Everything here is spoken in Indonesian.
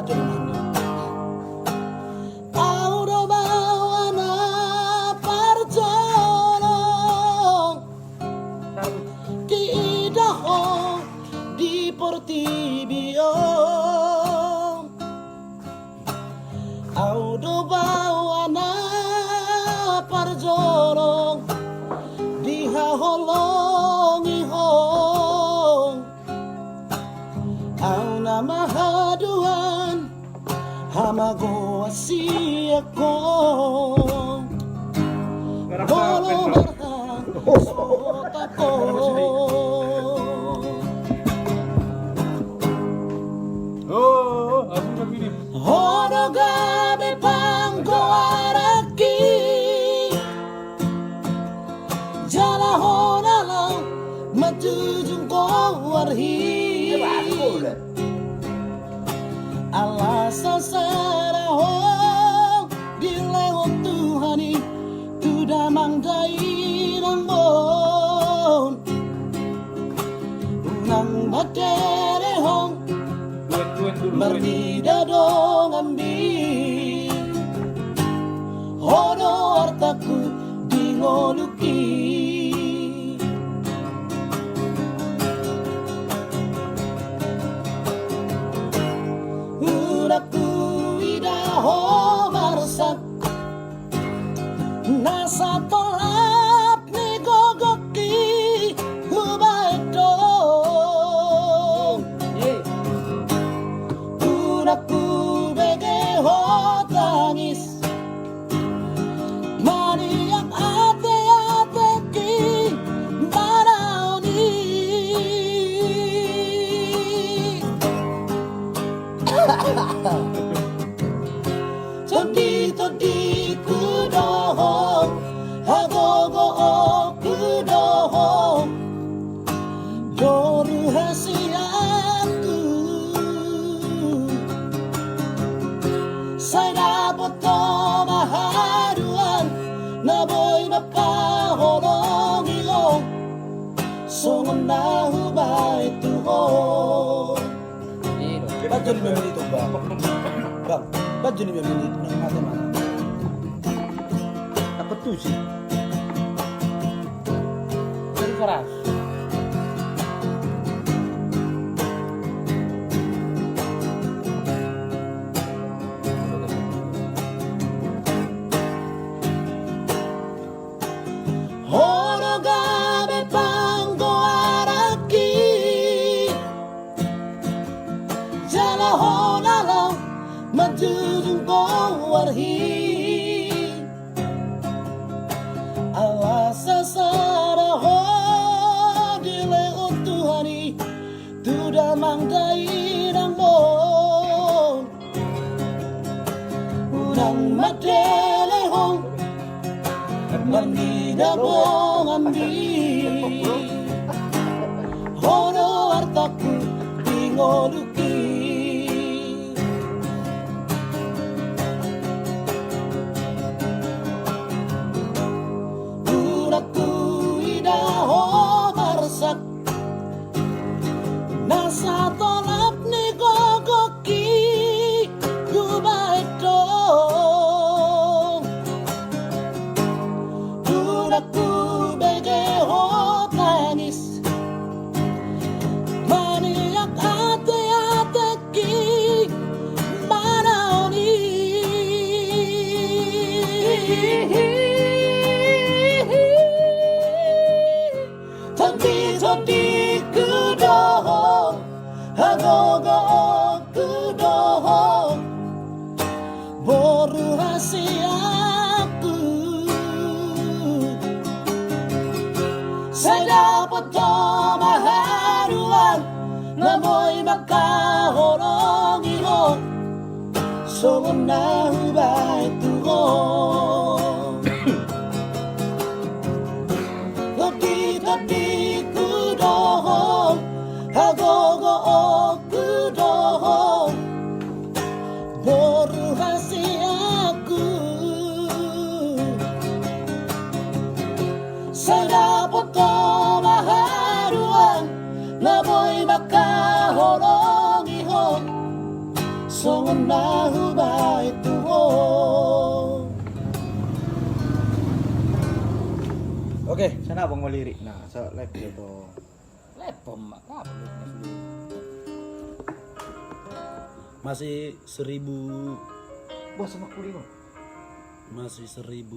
judulnya. Audo bawana parcolong Tidaho di Portibio Audo bawana parcolong Di haholong ihong Au nama haduan Hamago asiako Bolo marhang sotako Hono gabe pangko araki Jala hona lang matujung ko warhi Alasa sarahong dilewat Tuhani Tuda mangdai ng bon Unang baterehong Mardida dong ambil Hono artaku di ngoluki Uraku idaho marsak Nasa tolap ni gogoki Hubaito Uraku bege ho tangis Maniak ate-ate ki Maraoni Todi kudohong Hagogo kudohong Doru hasiaku Saya dapat maharuan Naboy mapahorong ilong Songon na hubay tuhong Ba't yun dito ba? Bang, ba't yun dito ng mata-mata? Apa tuh sih? Dari keras Hono gabe panggo araki Jala hona lang matujung ko warhi Alasa saraho dilewat Tuhani Tuda mangdai ng bon Unang madelehong Manida bong ambil Hono artaku di ngoluki Uraku idaho marsak Nasa tolap ni gogoki Kubaito Uraku bege ho tangis Maniak ate-ate ki Maraoni Todi kudohong Hagogo kudohong Boru hasiaku Saya dapat maharuan Namoy makahorong ilong Songon na hubay tuhong Todi kudohong Hagogo kudohong Boru hasiaku Saya dapat maharuan Naboy makahorong ihong Songon na hubay tuho. Oke, sana abang mau lirik. Nah, sa live gitu. Lepom mak apa lu? Masih 1000, Bos sama kuliah. masih 1000